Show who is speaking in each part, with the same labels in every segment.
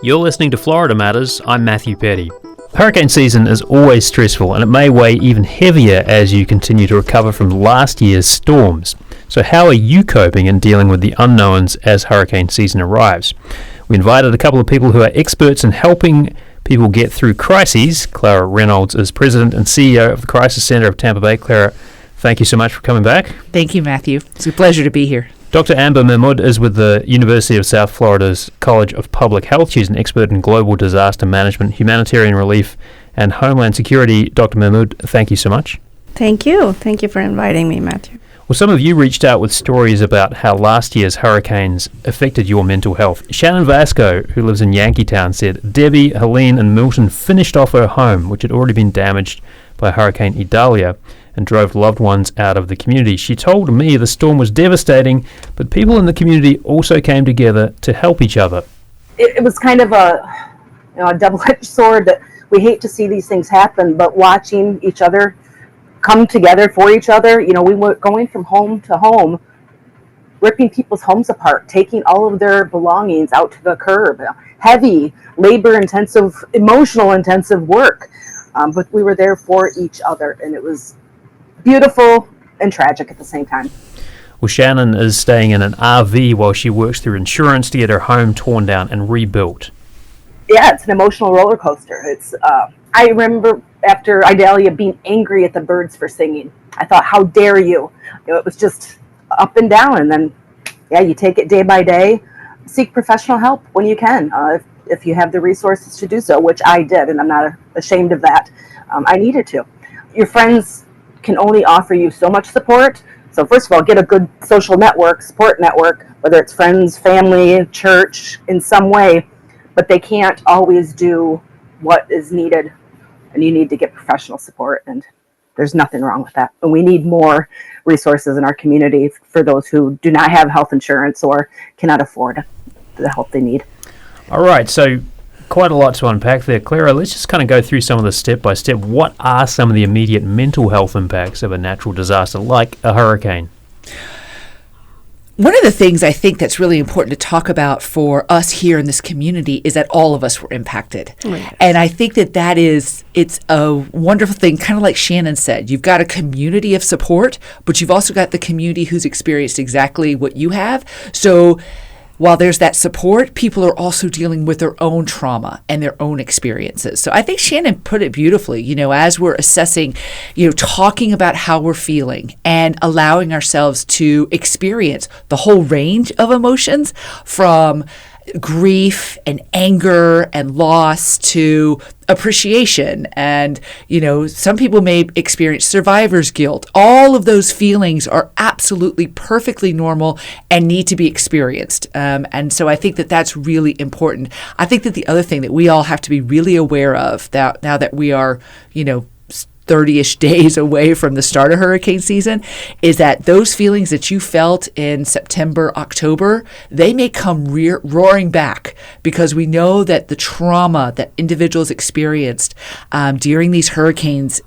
Speaker 1: You're listening to Florida Matters. I'm Matthew Petty. Hurricane season is always stressful, and it may weigh even heavier as you continue to recover from last year's storms. So how are you coping and dealing with the unknowns as hurricane season arrives? We invited a couple of people who are experts in helping people get through crises. Clara Reynolds is President and CEO of the Crisis Center of Tampa Bay. Clara, thank you so much for coming back.
Speaker 2: Thank you, Matthew. It's a pleasure to be here.
Speaker 1: Dr. Amber Mahmood is with the University of South Florida's College of Public Health. She's an expert in global disaster management, humanitarian relief, and homeland security. Dr. Mahmood, thank you so much.
Speaker 3: Thank you. Thank you for inviting me, Matthew.
Speaker 1: Well, some of you reached out with stories about how last year's hurricanes affected your mental health. Shannon Vasco, who lives in Yankeetown, said Debbie, Helene and Milton finished off her home, which had already been damaged by Hurricane Idalia, and drove loved ones out of the community. She told me the storm was devastating, but people in the community also came together to help each other.
Speaker 4: It was kind of a double-edged sword that we hate to see these things happen, but watching each other come together for each other, we were going from home to home, ripping people's homes apart, taking all of their belongings out to the curb, heavy, labor-intensive, emotional-intensive work. But we were there for each other, and it was beautiful and tragic at the same time.
Speaker 1: Well, Shannon is staying in an RV while she works through insurance to get her home torn down and rebuilt.
Speaker 4: Yeah, it's an emotional roller coaster. I remember after Idalia being angry at the birds for singing. I thought, how dare you? It was just up and down, and then, you take it day by day. Seek professional help when you can, if you have the resources to do so, which I did, and I'm not ashamed of that. I needed to. Your friends can only offer you so much support. So first of all, get a good social network, support network, whether it's friends, family, church, in some way, but they can't always do what is needed, and you need to get professional support, and there's nothing wrong with that. And we need more resources in our community for those who do not have health insurance or cannot afford the help they need.
Speaker 1: All right, so quite a lot to unpack there. Clara, let's just kind of go through some of the step by step. What are some of the immediate mental health impacts of a natural disaster like a hurricane?
Speaker 2: One of the things I think that's really important to talk about for us here in this community is that all of us were impacted. Oh, yes. And I think it's a wonderful thing, kind of like Shannon said. You've got a community of support, but you've also got the community who's experienced exactly what you have. So while there's that support, people are also dealing with their own trauma and their own experiences. So I think Shannon put it beautifully, as we're assessing, talking about how we're feeling and allowing ourselves to experience the whole range of emotions, from grief and anger and loss to appreciation. And, some people may experience survivor's guilt. All of those feelings are absolutely perfectly normal and need to be experienced. And so I think that that's really important. I think that the other thing that we all have to be really aware of now that we are, 30-ish days away from the start of hurricane season, is that those feelings that you felt in September, October, they may come roaring back, because we know that the trauma that individuals experienced during these hurricanes,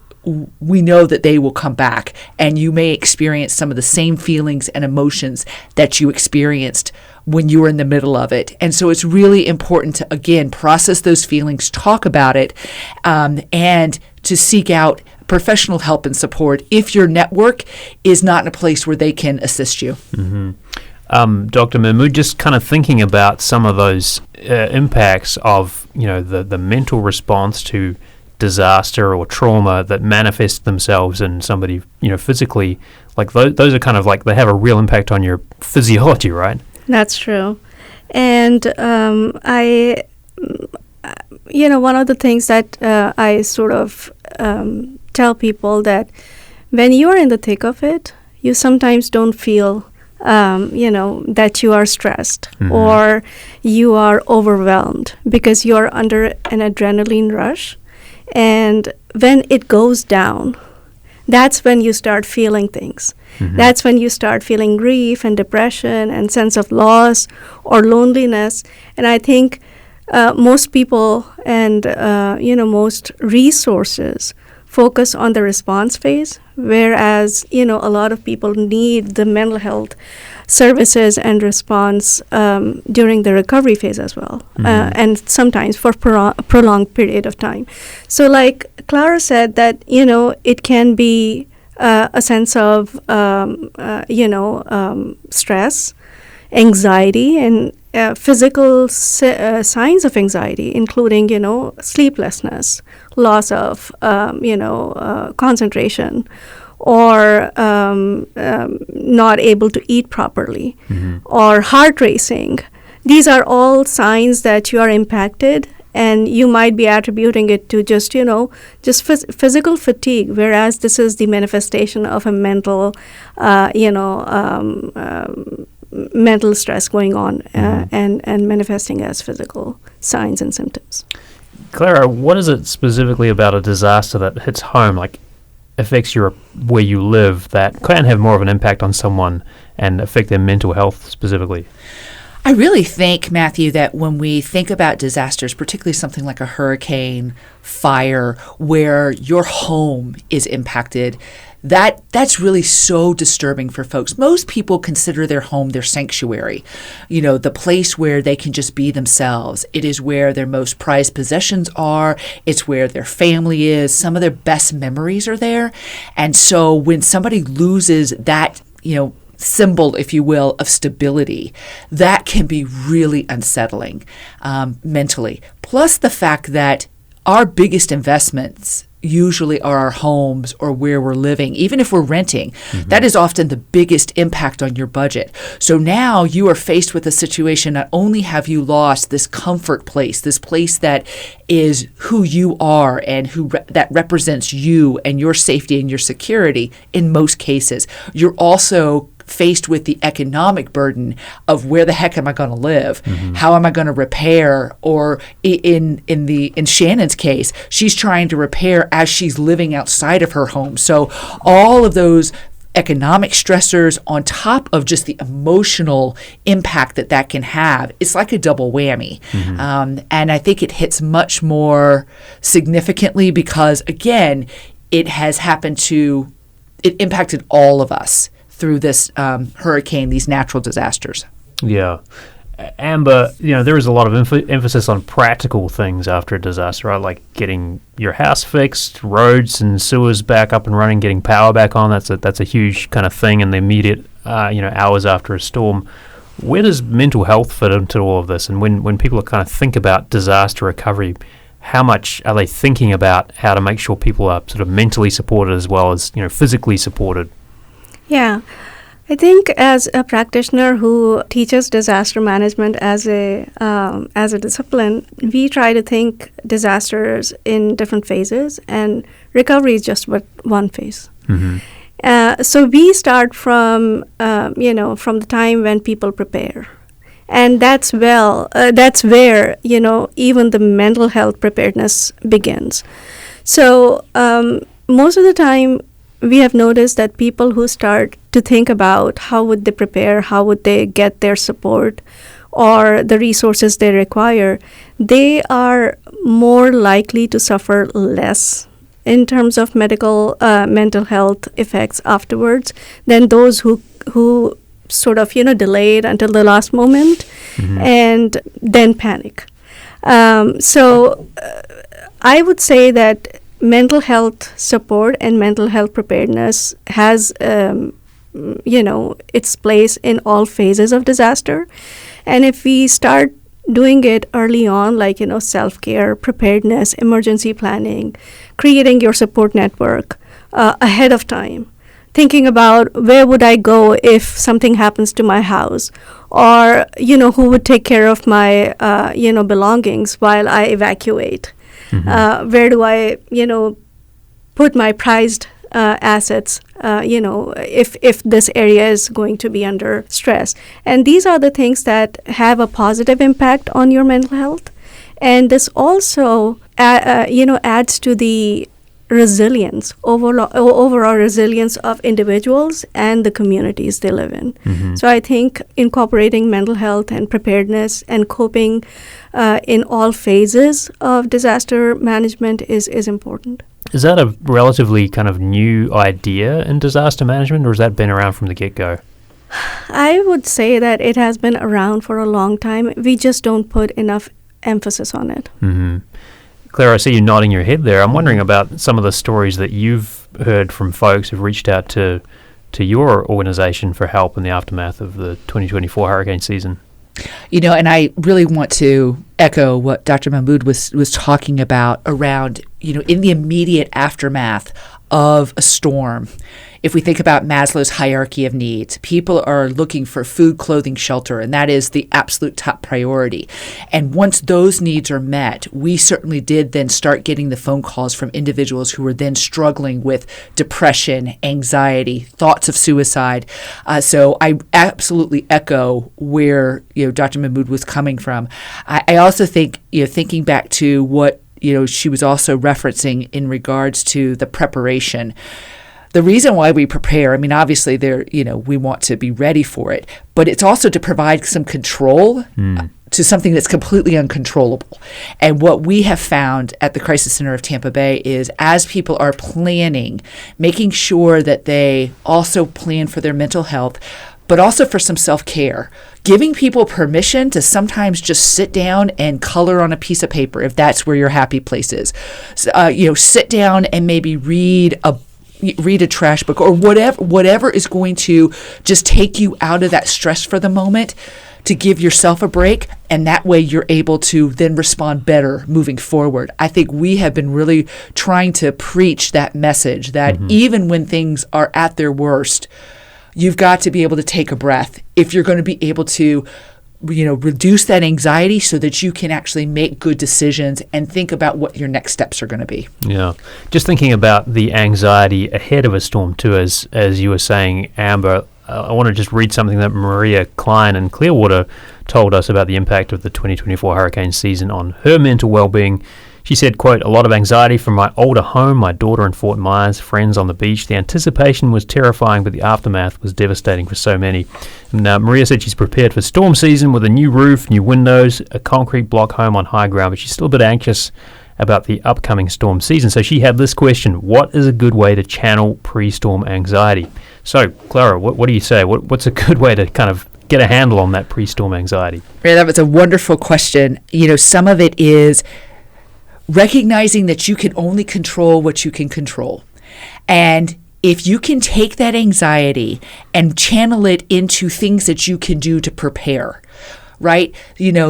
Speaker 2: we know that they will come back, and you may experience some of the same feelings and emotions that you experienced when you were in the middle of it. And so it's really important to, again, process those feelings, talk about it, and to seek out professional help and support if your network is not in a place where they can assist you.
Speaker 1: Mm-hmm. Dr. Mahmood, just kind of thinking about some of those impacts of, the mental response to disaster or trauma that manifest themselves in somebody, physically, like those are kind of like, they have a real impact on your physiology, right?
Speaker 3: That's true. And one of the things that I sort of tell people, that when you are in the thick of it, you sometimes don't feel, that you are stressed, mm-hmm. or you are overwhelmed, because you are under an adrenaline rush. And when it goes down, that's when you start feeling things. Mm-hmm. That's when you start feeling grief and depression and sense of loss or loneliness. And I think most people and, most resources focus on the response phase, whereas, a lot of people need the mental health services and response during the recovery phase as well, and sometimes for prolonged period of time. So like Clara said, that, it can be a sense of, stress, anxiety, and physical signs of anxiety, including, sleeplessness, loss of, concentration, or not able to eat properly, or heart racing. These are all signs that you are impacted, and you might be attributing it to just physical fatigue, whereas this is the manifestation of a mental, mental stress going on and manifesting as physical signs and symptoms.
Speaker 1: Clara, what is it specifically about a disaster that hits home, like affects where you live, that can have more of an impact on someone and affect their mental health specifically?
Speaker 2: I really think, Matthew, that when we think about disasters, particularly something like a hurricane, fire, where your home is impacted, that's really so disturbing for folks. Most people consider their home their sanctuary, the place where they can just be themselves. It is where their most prized possessions are. It's where their family is. Some of their best memories are there. And so when somebody loses that, symbol, if you will, of stability, that can be really unsettling mentally. Plus the fact that our biggest investments usually are our homes or where we're living, even if we're renting. That is often the biggest impact on your budget. So now you are faced with a situation, not only have you lost this comfort place, this place that is who you are and that represents you and your safety and your security in most cases, you're also faced with the economic burden of where the heck am I going to live? How am I going to repair? Or in Shannon's case, she's trying to repair as she's living outside of her home. So all of those economic stressors on top of just the emotional impact that can have, it's like a double whammy. And I think it hits much more significantly because, again, it impacted all of us through this hurricane, these natural disasters.
Speaker 1: Yeah. Amber, there is a lot of emphasis on practical things after a disaster, right? Like getting your house fixed, roads and sewers back up and running, getting power back on. That's a huge kind of thing in the immediate, hours after a storm. Where does mental health fit into all of this? And when people kind of think about disaster recovery, how much are they thinking about how to make sure people are sort of mentally supported as well as, physically supported?
Speaker 3: Yeah, I think as a practitioner who teaches disaster management as a discipline, we try to think disasters in different phases, and recovery is just one phase. So we start from from the time when people prepare, and that's where even the mental health preparedness begins. So most of the time, we have noticed that people who start to think about how would they prepare, how would they get their support or the resources they require, they are more likely to suffer less in terms of mental health effects afterwards than those who sort of delayed until the last moment and then panic. So I would say that mental health support and mental health preparedness has, its place in all phases of disaster. And if we start doing it early on, like, self-care, preparedness, emergency planning, creating your support network ahead of time, thinking about where would I go if something happens to my house, or, who would take care of my, belongings while I evacuate. Where do I, put my prized assets, if this area is going to be under stress. And these are the things that have a positive impact on your mental health. And this also, adds to the resilience, overall resilience of individuals and the communities they live in. So I think incorporating mental health and preparedness and coping in all phases of disaster management is important.
Speaker 1: Is that a relatively kind of new idea in disaster management, or has that been around from the get-go?
Speaker 3: I would say that it has been around for a long time. We just don't put enough emphasis on it.
Speaker 1: Mm-hmm. Claire, I see you nodding your head there. I'm wondering about some of the stories that you've heard from folks who've reached out to your organization for help in the aftermath of the 2024 hurricane season.
Speaker 2: And I really want to echo what Dr. Mahmood was talking about around, in the immediate aftermath of a storm. If we think about Maslow's hierarchy of needs, people are looking for food, clothing, shelter, and that is the absolute top priority. And once those needs are met, we certainly did then start getting the phone calls from individuals who were then struggling with depression, anxiety, thoughts of suicide. So I absolutely echo where Dr. Mahmood was coming from. I also think thinking back to what she was also referencing in regards to the preparation. The reason why we prepare, obviously we want to be ready for it, but it's also to provide some control to something that's completely uncontrollable. And what we have found at the Crisis Center of Tampa Bay is as people are planning, making sure that they also plan for their mental health, but also for some self-care, giving people permission to sometimes just sit down and color on a piece of paper if that's where your happy place is. Sit down and maybe read a trash book or whatever is going to just take you out of that stress for the moment, to give yourself a break, and that way you're able to then respond better moving forward. I think we have been really trying to preach that message that even when things are at their worst, you've got to be able to take a breath if you're going to be able to reduce that anxiety so that you can actually make good decisions and think about what your next steps are going to be.
Speaker 1: Yeah. Just thinking about the anxiety ahead of a storm too, as you were saying, Amber, I want to just read something that Maria Klein in Clearwater told us about the impact of the 2024 hurricane season on her mental well-being. She said, quote, "A lot of anxiety from my older home, my daughter in Fort Myers, friends on the beach. The anticipation was terrifying, but the aftermath was devastating for so many." And Maria said she's prepared for storm season with a new roof, new windows, a concrete block home on high ground, but she's still a bit anxious about the upcoming storm season. So she had this question: what is a good way to channel pre-storm anxiety? So, Clara, what do you say? What's a good way to kind of get a handle on that pre-storm anxiety?
Speaker 2: Yeah, that was a wonderful question. Some of it is recognizing that you can only control what you can control. And if you can take that anxiety and channel it into things that you can do to prepare, right?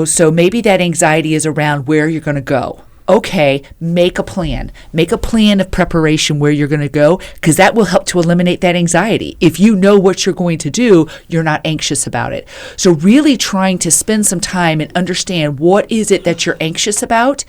Speaker 2: So maybe that anxiety is around where you're going to go. Okay, make a plan. Make a plan of preparation where you're going to go, because that will help to eliminate that anxiety. If you know what you're going to do, you're not anxious about it. So really trying to spend some time and understand what is it that you're anxious about.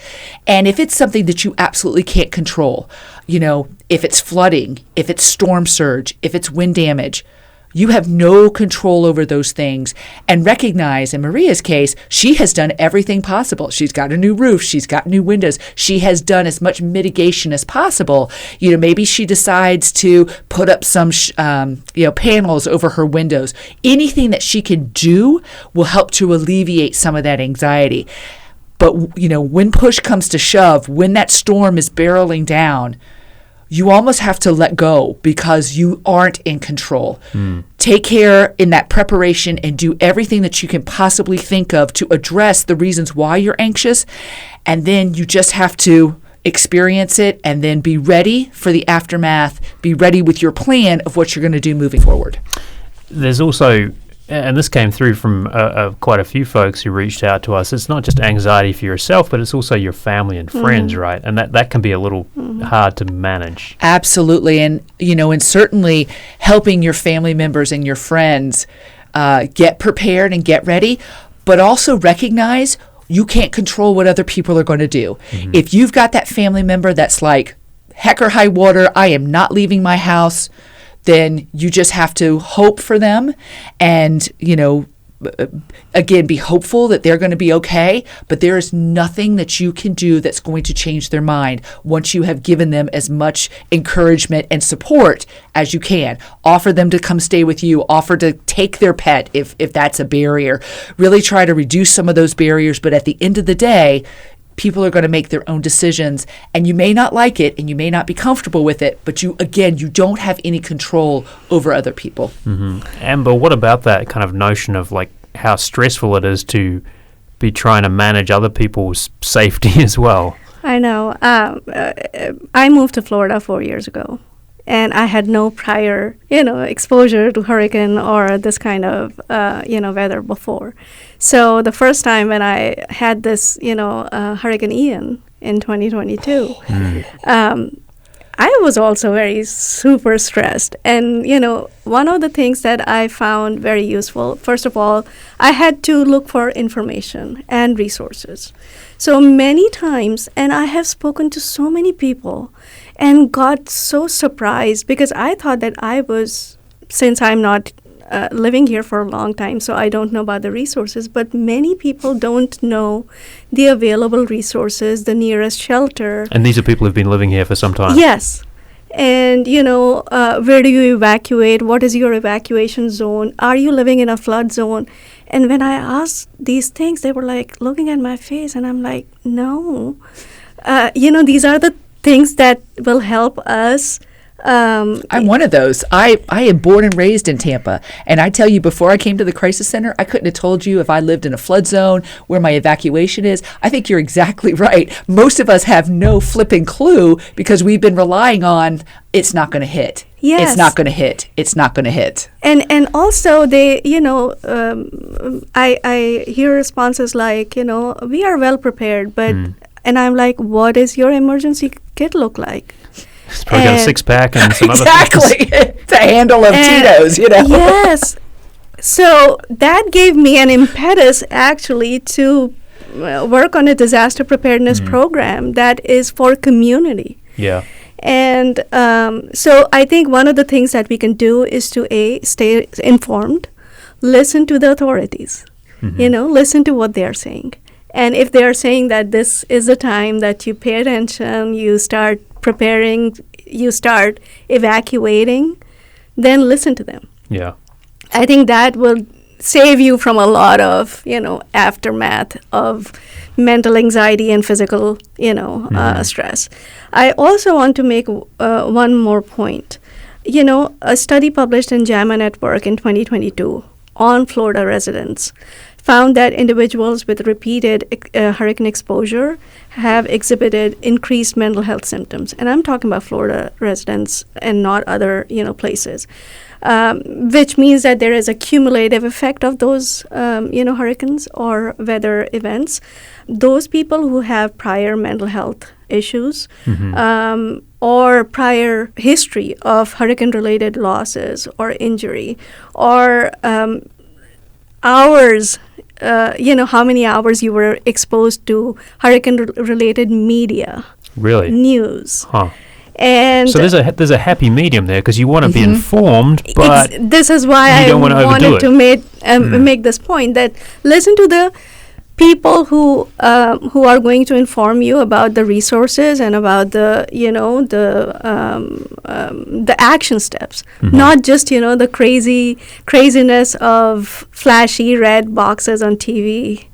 Speaker 2: And if it's something that you absolutely can't control, if it's flooding, if it's storm surge, if it's wind damage, you have no control over those things, and recognize, in Maria's case, she has done everything possible. She's got a new roof. She's got new windows. She has done as much mitigation as possible. Maybe she decides to put up some, panels over her windows. Anything that she can do will help to alleviate some of that anxiety. But, when push comes to shove, when that storm is barreling down, you almost have to let go because you aren't in control. Take care in that preparation and do everything that you can possibly think of to address the reasons why you're anxious. And then you just have to experience it and then be ready for the aftermath, be ready with your plan of what you're going to do moving forward.
Speaker 1: There's also, and this came through from quite a few folks who reached out to us, it's not just anxiety for yourself, but it's also your family and friends, right? And that can be a little hard to manage.
Speaker 2: Absolutely. And, and certainly helping your family members and your friends get prepared and get ready, but also recognize you can't control what other people are going to do. If you've got that family member that's like, heck or high water, I am not leaving my house, then you just have to hope for them and, again, be hopeful that they're going to be okay. But there is nothing that you can do that's going to change their mind once you have given them as much encouragement and support as you can. Offer them to come stay with you. Offer to take their pet if that's a barrier. Really try to reduce some of those barriers. But at the end of the day, people are going to make their own decisions, and you may not like it and you may not be comfortable with it, but you don't have any control over other people.
Speaker 1: Amber, what about that kind of notion of like how stressful it is to be trying to manage other people's safety as well?
Speaker 3: I know. I moved to Florida 4 years ago, and I had no prior, exposure to hurricane or this kind of, weather before. So the first time when I had this, Hurricane Ian in 2022, I was also very super stressed. And, one of the things that I found very useful, first of all, I had to look for information and resources. So many times, and I have spoken to so many people and got so surprised because I thought that since I'm not living here for a long time, so I don't know about the resources, but many people don't know the available resources, the nearest shelter.
Speaker 1: And these are people who've been living here for some time.
Speaker 3: Yes. And, where do you evacuate? What is your evacuation zone? Are you living in a flood zone? And when I asked these things, they were like looking at my face, and I'm like, no. These are the things that will help us.
Speaker 2: I'm one of those. I am born and raised in Tampa, and I tell you, before I came to the crisis center, I couldn't have told you if I lived in a flood zone, where my evacuation is. I think you're exactly right. Most of us have no flipping clue because we've been relying on it's not going to hit.
Speaker 3: Yes.
Speaker 2: It's not going to hit. It's not going to hit.
Speaker 3: And also they, I hear responses like, we are well prepared, but, and I'm like, what does your emergency kit look like?
Speaker 1: It's probably got a six-pack and some other things.
Speaker 2: Exactly. It's a handle of Tito's,
Speaker 3: Yes. So that gave me an impetus, actually, to work on a disaster preparedness program that is for community.
Speaker 1: Yeah.
Speaker 3: And so I think one of the things that we can do is to, stay informed, listen to the authorities, listen to what they're saying. And if they're saying that this is the time that you pay attention, you start preparing, you start evacuating, then listen to them.
Speaker 1: Yeah.
Speaker 3: I think that will save you from a lot of, aftermath of mental anxiety and physical, stress. I also want to make one more point. A study published in JAMA Network in 2022 on Florida residents found that individuals with repeated hurricane exposure have exhibited increased mental health symptoms. And I'm talking about Florida residents and not other, places, which means that there is a cumulative effect of those, hurricanes or weather events. Those people who have prior mental health issues or prior history of hurricane-related losses or injury or hours, how many hours you were exposed to hurricane-related media.
Speaker 1: Really?
Speaker 3: News.
Speaker 1: Huh.
Speaker 3: And
Speaker 1: so there's a happy medium there because you want to be informed, but
Speaker 3: this is why I wanted to make this point that listen to the people who are going to inform you about the resources and about the action steps, not just the craziness of flashy red boxes on TV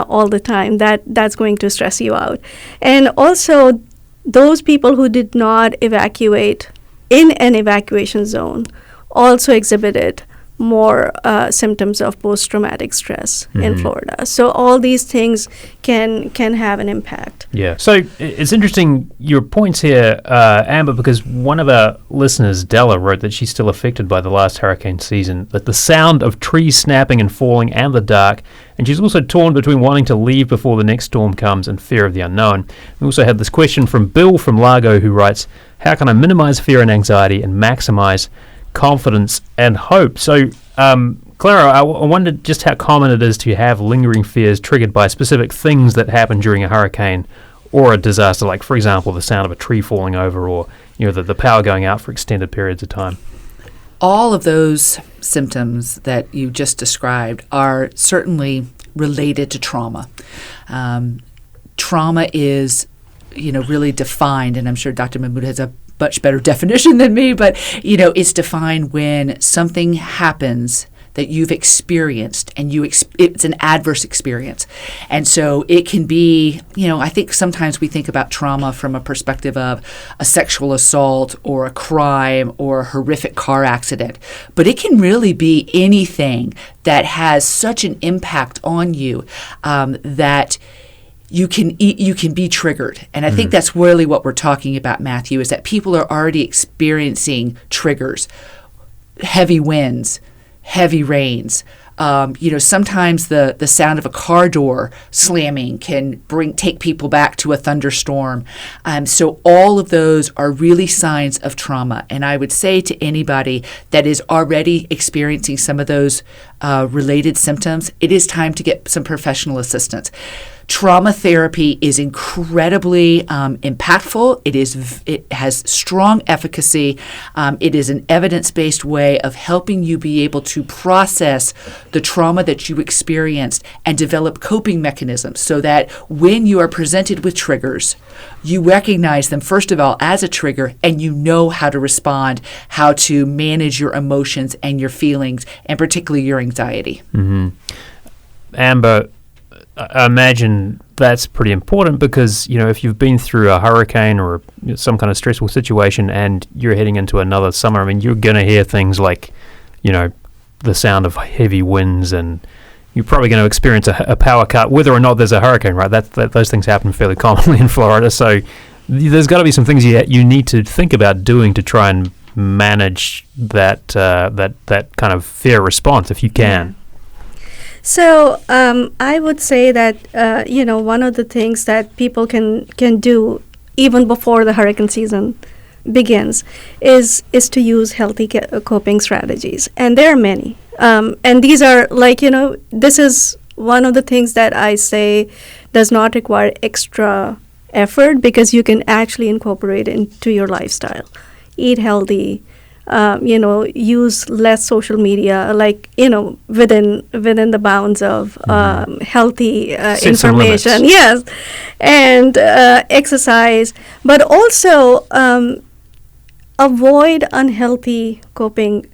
Speaker 3: all the time. That's going to stress you out. And also those people who did not evacuate in an evacuation zone also exhibited more symptoms of post-traumatic stress in Florida. So all these things can have an impact.
Speaker 1: Yeah. So it's interesting, your points here, Amber, because one of our listeners, Della, wrote that she's still affected by the last hurricane season, that the sound of trees snapping and falling and the dark, and she's also torn between wanting to leave before the next storm comes and fear of the unknown. We also had this question from Bill from Largo, who writes, how can I minimize fear and anxiety and maximize confidence and hope? So, Clara, I wondered just how common it is to have lingering fears triggered by specific things that happen during a hurricane or a disaster, like, for example, the sound of a tree falling over or the power going out for extended periods of time.
Speaker 2: All of those symptoms that you just described are certainly related to trauma. Trauma is, really defined, and I'm sure Dr. Mahmood has a much better definition than me, but it's defined when something happens that you've experienced, and it's an adverse experience. And so it can be, I think sometimes we think about trauma from a perspective of a sexual assault or a crime or a horrific car accident, but it can really be anything that has such an impact on you that you can be triggered. And I think that's really what we're talking about, Matthew, is that people are already experiencing triggers, heavy winds, heavy rains. Sometimes the sound of a car door slamming can take people back to a thunderstorm. So all of those are really signs of trauma. And I would say to anybody that is already experiencing some of those related symptoms, it is time to get some professional assistance. Trauma therapy is incredibly impactful. It has strong efficacy. It is an evidence-based way of helping you be able to process the trauma that you experienced and develop coping mechanisms so that when you are presented with triggers, you recognize them, first of all, as a trigger, and you know how to respond, how to manage your emotions and your feelings, and particularly your anxiety.
Speaker 1: Mm-hmm. Amber, I imagine that's pretty important because, if you've been through a hurricane or some kind of stressful situation and you're heading into another summer, you're going to hear things like, the sound of heavy winds, and you're probably going to experience a power cut, whether or not there's a hurricane, right? Those things happen fairly commonly in Florida. So there's got to be some things you need to think about doing to try and manage that kind of fear response if you can.
Speaker 3: Yeah. So I would say that one of the things that people can do even before the hurricane season begins is to use healthy coping strategies, and there are many. And these are this is one of the things that I say does not require extra effort because you can actually incorporate it into your lifestyle. Eat healthy. Use less social media, within the bounds of healthy information. Yes, and exercise, but also avoid unhealthy coping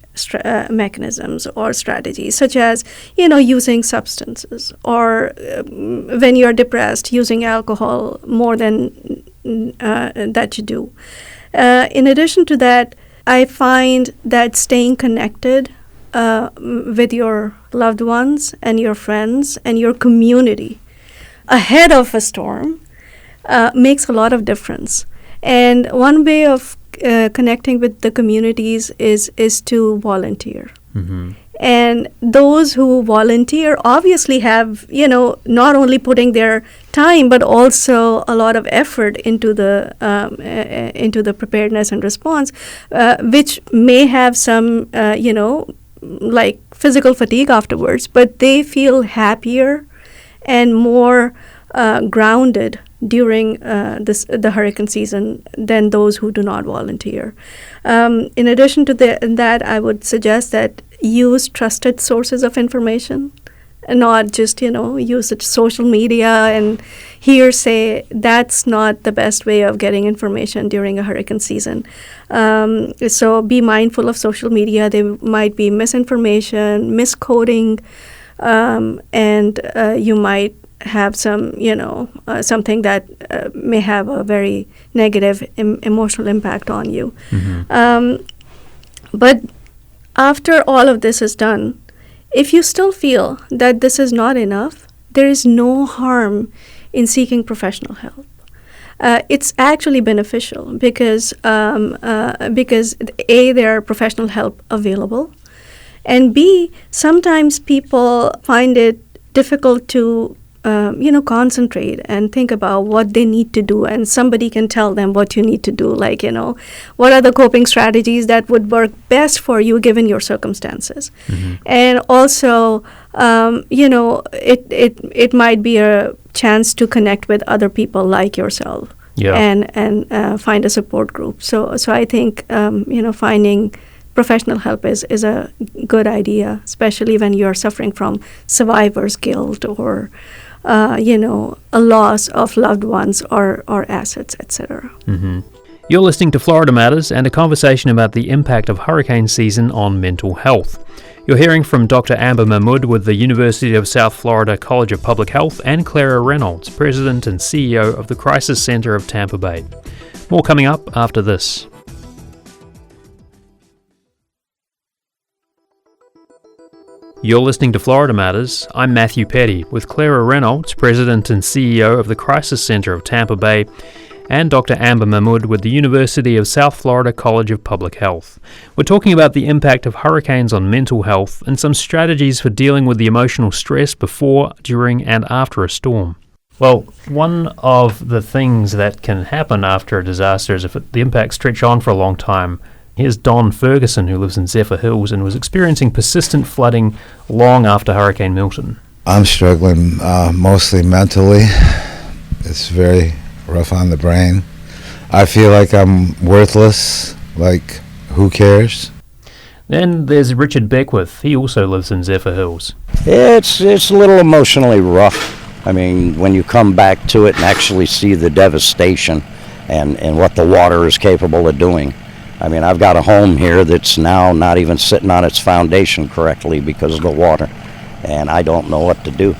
Speaker 3: mechanisms or strategies, such as using substances, or when you're depressed, using alcohol more than that you do. In addition to that, I find that staying connected with your loved ones and your friends and your community ahead of a storm makes a lot of difference. And one way of connecting with the communities is to volunteer. Mm-hmm. And those who volunteer obviously have, not only putting their time, but also a lot of effort into the preparedness and response, which may have some, physical fatigue afterwards, but they feel happier and more grounded during the hurricane season than those who do not volunteer. In addition to that, I would suggest that use trusted sources of information and not just, use social media and hearsay. That's not the best way of getting information during a hurricane season. So be mindful of social media. There might be misinformation, miscoding, and you might have some, something that may have a very negative emotional impact on you. Mm-hmm. But after all of this is done, if you still feel that this is not enough, there is no harm in seeking professional help. It's actually beneficial because A, there are professional help available, and B, sometimes people find it difficult to concentrate and think about what they need to do, and somebody can tell them what you need to do, what are the coping strategies that would work best for you given your circumstances. Mm-hmm. And also, it might be a chance to connect with other people like yourself. Yeah. and find a support group. So I think, finding professional help is a good idea, especially when you're suffering from survivor's guilt or a loss of loved ones or assets, etc.
Speaker 1: Mm-hmm. You're listening to Florida Matters and a conversation about the impact of hurricane season on mental health. You're hearing from Dr. Amber Mahmood with the University of South Florida College of Public Health and Clara Reynolds, President and CEO of the Crisis Center of Tampa Bay. More coming up after this. You're listening to Florida Matters. I'm Matthew Petty with Clara Reynolds, President and CEO of the Crisis Center of Tampa Bay, and Dr. Amber Mahmood with the University of South Florida College of Public Health. We're talking about the impact of hurricanes on mental health and some strategies for dealing with the emotional stress before, during, and after a storm. Well, one of the things that can happen after a disaster is if the impacts stretch on for a long time. Here's Don Ferguson, who lives in Zephyr Hills and was experiencing persistent flooding long after Hurricane Milton.
Speaker 5: I'm struggling mostly mentally. It's very rough on the brain. I feel like I'm worthless, like who cares?
Speaker 1: Then there's Richard Beckwith. He also lives in Zephyr Hills.
Speaker 6: It's a little emotionally rough. I mean, when you come back to it and actually see the devastation and what the water is capable of doing. I mean, I've got a home here that's now not even sitting on its foundation correctly because of the water, and I don't know what to do.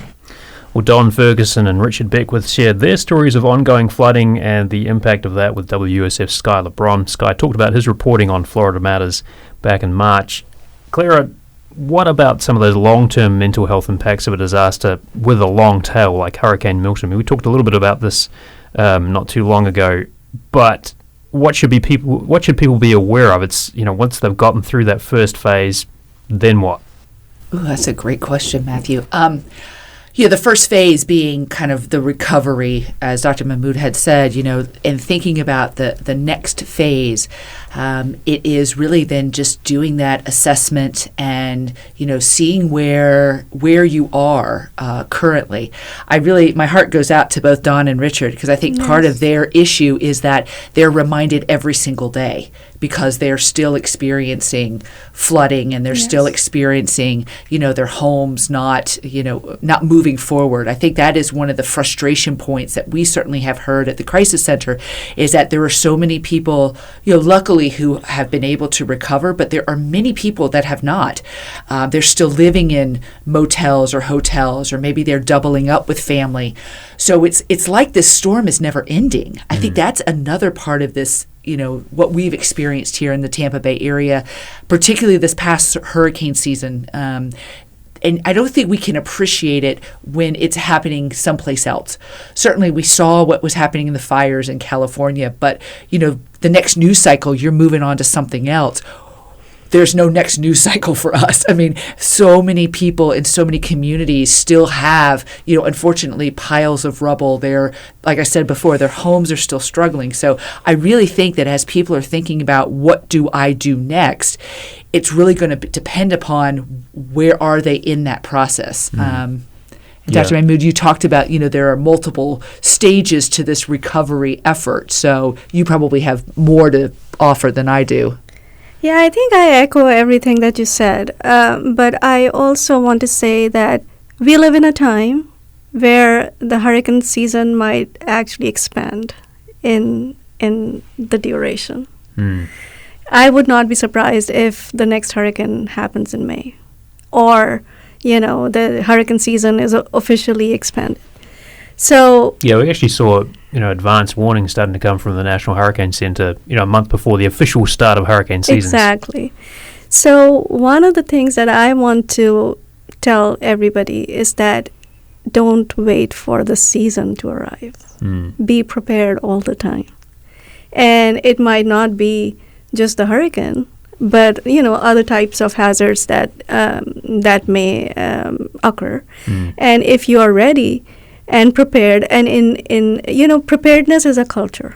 Speaker 1: Well, Don Ferguson and Richard Beckwith shared their stories of ongoing flooding and the impact of that with WUSF's Sky LeBron. Sky talked about his reporting on Florida Matters back in March. Clara, what about some of those long-term mental health impacts of a disaster with a long tail like Hurricane Milton? I mean, we talked a little bit about this not too long ago, but what should people be aware of? It's, once they've gotten through that first phase, then what?
Speaker 2: Ooh, that's a great question, Matthew. The first phase being kind of the recovery, as Dr. Mahmood had said, and thinking about the next phase, it is really then just doing that assessment and, seeing where you are currently. My heart goes out to both Don and Richard because I think part of their issue is that they're reminded every single day because they're still experiencing flooding and they're still experiencing, their homes not moving forward. I think that is one of the frustration points that we certainly have heard at the Crisis Center is that there are so many people, luckily who have been able to recover, but there are many people that have not. They're still living in motels or hotels, or maybe they're doubling up with family. So it's like this storm is never ending. I think that's another part of this, what we've experienced here in the Tampa Bay area, particularly this past hurricane season. And I don't think we can appreciate it when it's happening someplace else. Certainly we saw what was happening in the fires in California, but, the next news cycle, you're moving on to something else. There's no next news cycle for us. I mean, so many people in so many communities still have, unfortunately, piles of rubble. They're, like I said before, their homes are still struggling. So I really think that as people are thinking about what do I do next, it's really going to depend upon where are they in that process. Dr. Mahmood, you talked about, there are multiple stages to this recovery effort. So you probably have more to offer than I do.
Speaker 3: Yeah, I think I echo everything that you said. But I also want to say that we live in a time where the hurricane season might actually expand in the duration. I would not be surprised if the next hurricane happens in May or, the hurricane season is officially expanded. So
Speaker 1: yeah, we actually saw advance warnings starting to come from the National Hurricane Center a month before the official start of hurricane season.
Speaker 3: Exactly. So one of the things that I want to tell everybody is that don't wait for the season to arrive. Be prepared all the time. And it might not be just the hurricane, but other types of hazards that may occur. And if you are ready and prepared, and in preparedness is a culture.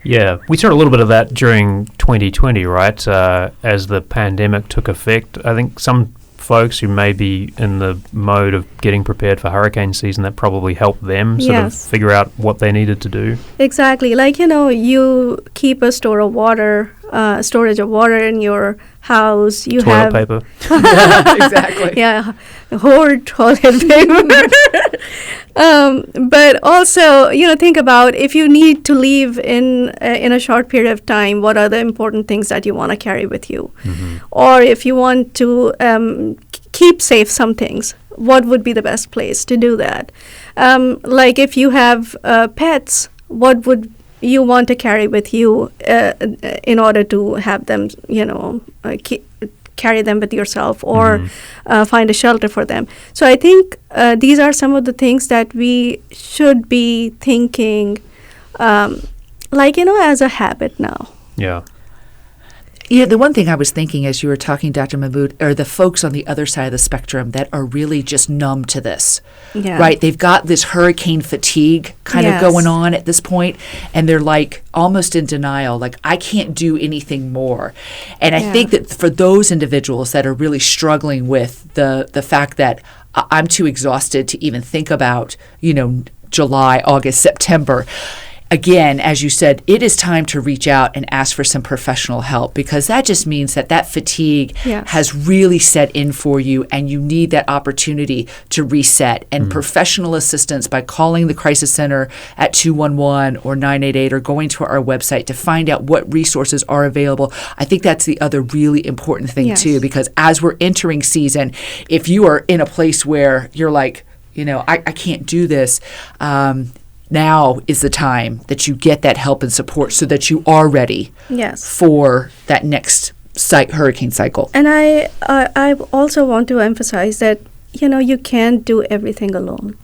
Speaker 1: Yeah, we saw a little bit of that during 2020, right? As the pandemic took effect, I think some folks who may be in the mode of getting prepared for hurricane season, that probably helped them sort of figure out what they needed to do.
Speaker 3: Exactly. Like, you keep a storage of water in your house. You
Speaker 1: toilet paper.
Speaker 2: Exactly.
Speaker 3: Yeah, hoard toilet paper. But also, think about if you need to leave in a short period of time, what are the important things that you want to carry with you? Or if you want to keep safe some things, what would be the best place to do that? Like if you have pets, what would you want to carry with you in order to have them, carry them with yourself, or find a shelter for them? So I think these are some of the things that we should be thinking, as a habit now.
Speaker 1: Yeah.
Speaker 2: Yeah, the one thing I was thinking as you were talking, Dr. Mahmood, are the folks on the other side of the spectrum that are really just numb to this, right? They've got this hurricane fatigue kind of going on at this point, and they're like almost in denial, like, I can't do anything more. And I think that for those individuals that are really struggling with the fact that I'm too exhausted to even think about, July, August, September, again, as you said, it is time to reach out and ask for some professional help, because that just means that fatigue has really set in for you, and you need that opportunity to reset. And professional assistance by calling the crisis center at 211 or 988 or going to our website to find out what resources are available. I think that's the other really important thing too, because as we're entering season, if you are in a place where you're like, I can't do this, now is the time that you get that help and support so that you are ready for that next hurricane cycle.
Speaker 3: And I also want to emphasize that, you can't do everything alone.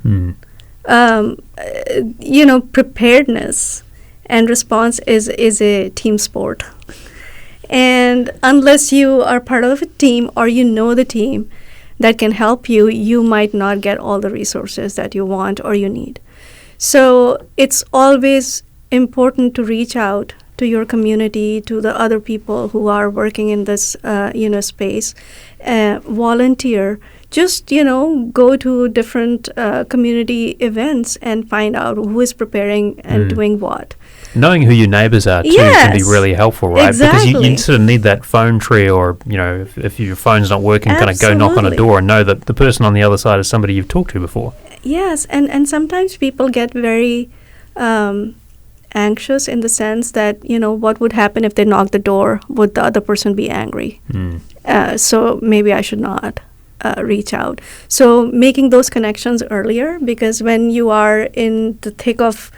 Speaker 3: Preparedness and response is a team sport. And unless you are part of a team or the team that can help you, you might not get all the resources that you want or you need. So it's always important to reach out to your community, to the other people who are working in this, space, volunteer. Just, go to different community events and find out who is preparing and doing what.
Speaker 1: Knowing who your neighbours are too can be really helpful, right?
Speaker 3: Exactly.
Speaker 1: Because you sort of need that phone tree, or, if your phone's not working, kind of go knock on a door and know that the person on the other side is somebody you've talked to before.
Speaker 3: Yes, and sometimes people get very anxious in the sense that, what would happen if they knock the door? Would the other person be angry? So maybe I should not reach out. So making those connections earlier, because when you are in the thick of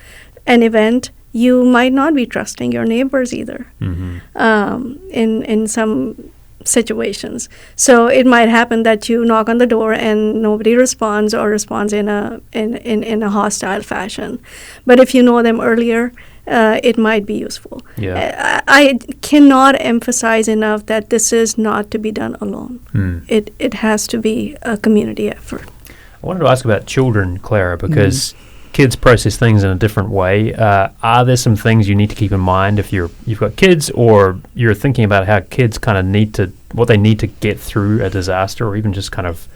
Speaker 3: an event, you might not be trusting your neighbors either in some situations. So it might happen that you knock on the door and nobody responds, or responds in a hostile fashion. But if you know them earlier, it might be useful. I cannot emphasize enough that this is not to be done alone. It has to be a community effort.
Speaker 1: I wanted to ask about children, Clara, because kids process things in a different way. Are there some things you need to keep in mind if you've got kids, or you're thinking about how kids kind of what they need to get through a disaster, or even just kind of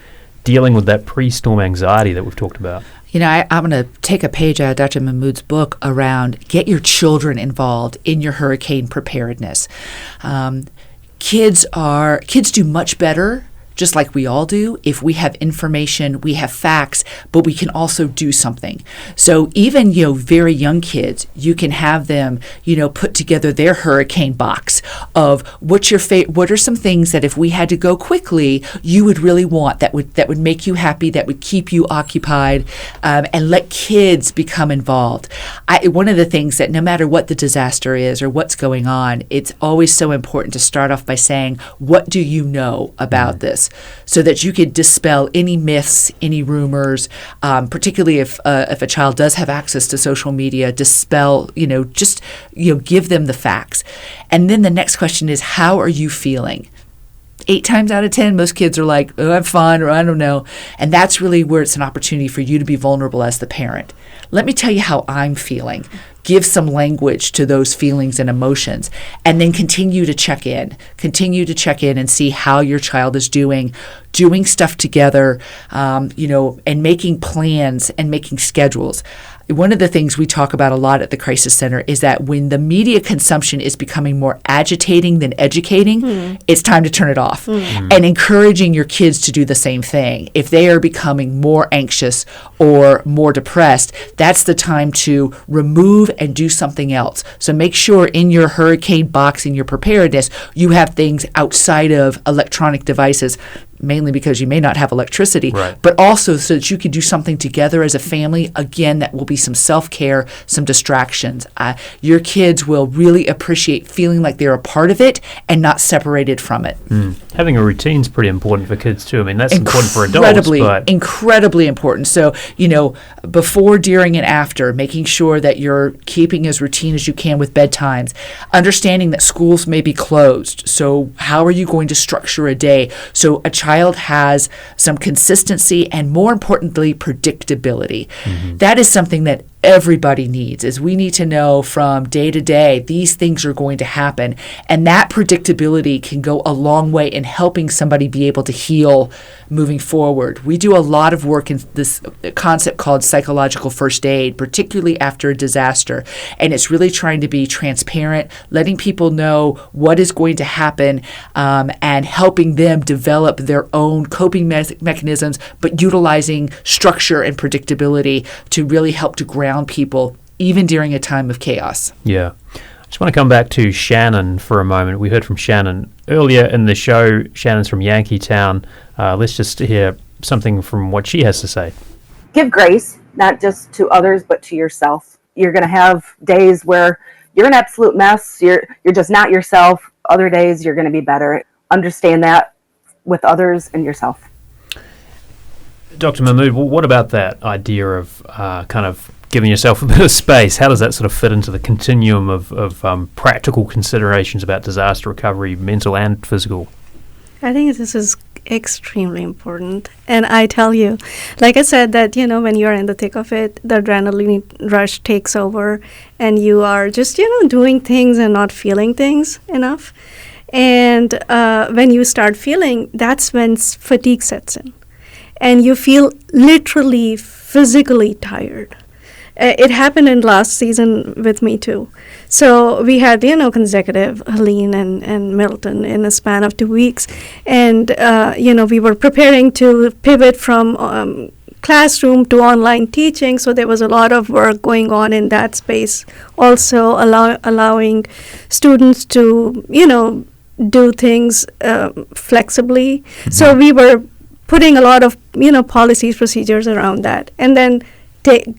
Speaker 1: dealing with that pre-storm anxiety that we've talked about?
Speaker 2: I'm going to take a page out of Dr. Mahmood's book around get your children involved in your hurricane preparedness. Kids do much better, just like we all do, if we have information, we have facts, but we can also do something. So even, very young kids, you can have them, put together their hurricane box of what are some things that if we had to go quickly, you would really want, that would make you happy, that would keep you occupied, and let kids become involved. One of the things that no matter what the disaster is or what's going on, it's always so important to start off by saying, what do you know about this? So that you could dispel any myths, any rumors, particularly if a child does have access to social media, dispel, give them the facts. And then the next question is, how are you feeling? 8 times out of 10, most kids are like, oh, I'm fine, or I don't know. And that's really where it's an opportunity for you to be vulnerable as the parent. Let me tell you how I'm feeling. Give some language to those feelings and emotions, and then continue to check in and see how your child is doing stuff together, and making plans and making schedules. One of the things we talk about a lot at the Crisis Center is that when the media consumption is becoming more agitating than educating, it's time to turn it off. And encouraging your kids to do the same thing. If they are becoming more anxious or more depressed, that's the time to remove and do something else. So make sure in your hurricane box, in your preparedness, you have things outside of electronic devices. mainly because you may not have electricity,
Speaker 1: Right.
Speaker 2: but also so that you can do something together as a family. Again, that will be some self-care, some distractions. Your kids will really appreciate feeling like they're a part of it and not separated from it.
Speaker 1: Having a routine's pretty important for kids too. I mean, that's important for adults, but
Speaker 2: Incredibly important. So, before, during, and after, making sure that you're keeping as routine as you can with bedtimes, understanding that schools may be closed. So how are you going to structure a day so a child has some consistency and, more importantly, predictability? That is something that everybody needs, is we need to know from day to day these things are going to happen, and that predictability can go a long way in helping somebody be able to heal moving forward. We do a lot of work in this concept called psychological first aid, particularly after a disaster, and it's really trying to be transparent, letting people know what is going to happen, and helping them develop their own coping mechanisms, but utilizing structure and predictability to really help to ground people even during a time of chaos.
Speaker 1: yeah. I just want to come back to Shannon for a moment. We heard from Shannon earlier in the show. Shannon's from Yankeetown. Let's just hear something from what she has to say.
Speaker 4: Give grace, not just to others, but to yourself. You're going to have days where you're an absolute mess. You're just not yourself. Other days you're going to be better. Understand that with others and yourself.
Speaker 1: Dr. Mahmood, what about that idea of kind of giving yourself a bit of space? How does that sort of fit into the continuum of practical considerations about disaster recovery, mental and physical?
Speaker 3: I think this is extremely important. And I tell you, like I said, that, when you're in the thick of it, the adrenaline rush takes over and you are just, doing things and not feeling things enough. And when you start feeling, that's when fatigue sets in. And you feel literally physically tired. It happened in last season with me too. So we had, consecutive Helene and Milton in a span of 2 weeks. And, we were preparing to pivot from classroom to online teaching. So there was a lot of work going on in that space. Also allowing students to, do things flexibly. Mm-hmm. So we were putting a lot of, policies, procedures around that. And then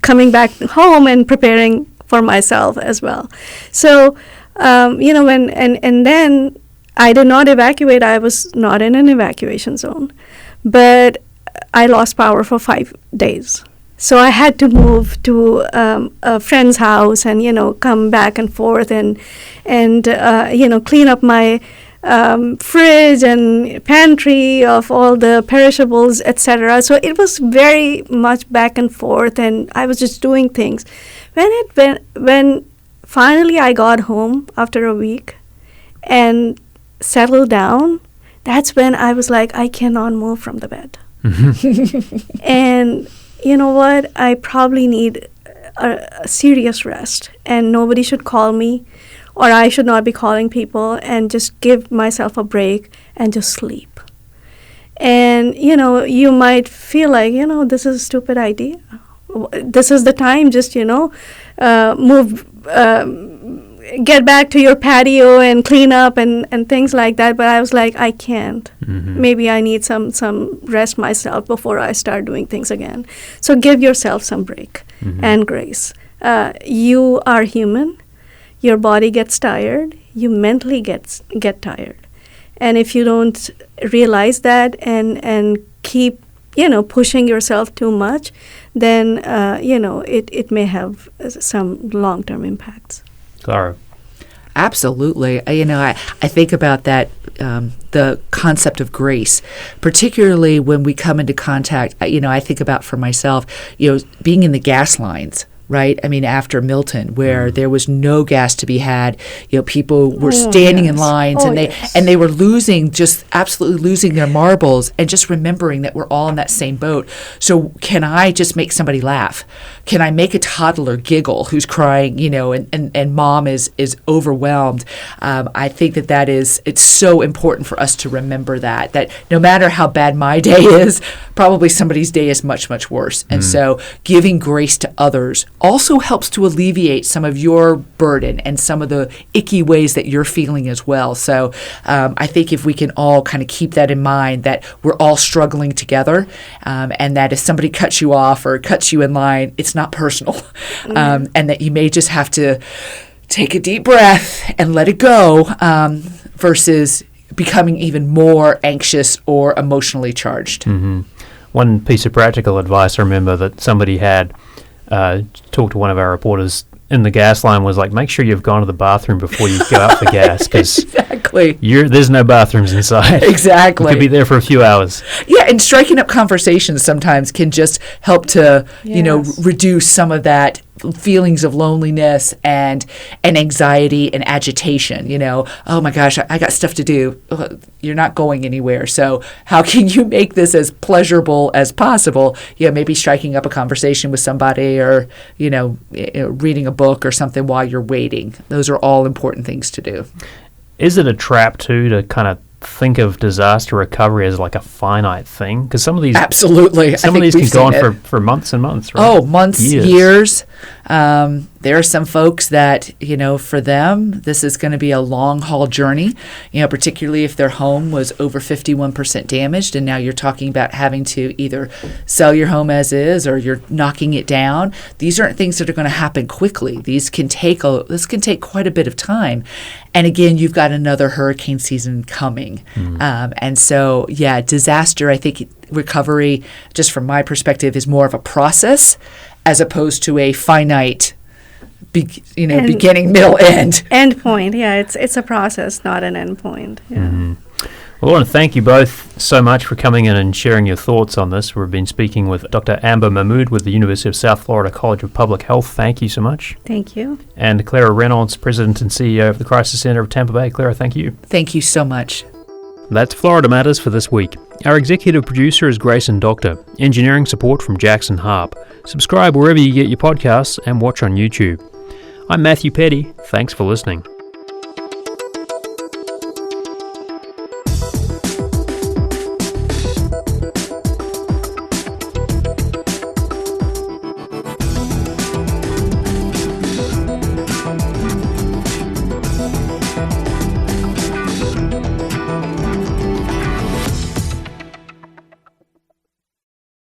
Speaker 3: coming back home and preparing for myself as well. So, and then I did not evacuate. I was not in an evacuation zone, but I lost power for 5 days. So I had to move to a friend's house and, come back and forth and clean up my fridge and pantry of all the perishables, etc. So it was very much back and forth, and I was just doing things. When finally I got home after a week and settled down, that's when I was like, I cannot move from the bed. Mm-hmm. And you know what? I probably need a serious rest, and nobody should call me, or I should not be calling people, and just give myself a break and just sleep. And, you might feel like, this is a stupid idea. This is the time, just, get back to your patio and clean up and things like that. But I was like, I can't. Mm-hmm. Maybe I need some rest myself before I start doing things again. So give yourself some break and grace. You are human. Your body gets tired. You mentally get tired. And if you don't realize that and keep, pushing yourself too much, then, it may have some long-term impacts.
Speaker 1: Clara.
Speaker 2: Absolutely. I think about that, the concept of grace, particularly when we come into contact. I think about for myself, being in the gas lines. Right? I mean, after Milton, where there was no gas to be had, people were standing in lines and they were absolutely losing their marbles, and just remembering that we're all in that same boat. So can I just make somebody laugh? Can I make a toddler giggle who's crying, and mom is overwhelmed? I think it's so important for us to remember that no matter how bad my day is, probably somebody's day is much, much worse. And so giving grace to others also helps to alleviate some of your burden and some of the icky ways that you're feeling as well. So I think if we can all kind of keep that in mind, that we're all struggling together, and that if somebody cuts you off or cuts you in line, it's not personal, and that you may just have to take a deep breath and let it go, versus becoming even more anxious or emotionally charged.
Speaker 1: Mm-hmm. One piece of practical advice I remember that somebody had talked to one of our reporters in the gas line was like, make sure you've gone to the bathroom before you go out for gas, because
Speaker 2: exactly.
Speaker 1: There's no bathrooms inside.
Speaker 2: Exactly.
Speaker 1: You could be there for a few hours.
Speaker 2: Yeah, and striking up conversations sometimes can just help to, reduce some of that feelings of loneliness and anxiety and agitation. Oh my gosh, I got stuff to do. You're not going anywhere. So how can you make this as pleasurable as possible? Maybe striking up a conversation with somebody, or reading a book or something while you're waiting. Those are all important things to do.
Speaker 1: Is it a trap too to kind of think of disaster recovery as like a finite thing? Because some of these
Speaker 2: absolutely,
Speaker 1: some of these can go on for months and months, right?
Speaker 2: Oh, months, years. There are some folks that, for them, this is going to be a long haul journey, particularly if their home was over 51% damaged, and now you're talking about having to either sell your home as is or you're knocking it down. These aren't things that are going to happen quickly. This can take quite a bit of time. And again, you've got another hurricane season coming. And so, disaster, I think recovery, just from my perspective, is more of a process as opposed to a finite beginning, middle, end.
Speaker 3: End point, it's a process, not an end point. Yeah.
Speaker 1: Mm-hmm. Well, I want to thank you both so much for coming in and sharing your thoughts on this. We've been speaking with Dr. Amber Mahmood with the University of South Florida College of Public Health. Thank you so much.
Speaker 3: Thank you.
Speaker 1: And Clara Reynolds, President and CEO of the Crisis Center of Tampa Bay. Clara, thank you.
Speaker 2: Thank you so much.
Speaker 1: That's Florida Matters for this week. Our executive producer is Grayson Doctor. Engineering support from Jackson Harp. Subscribe wherever you get your podcasts and watch on YouTube. I'm Matthew Petty. Thanks for listening.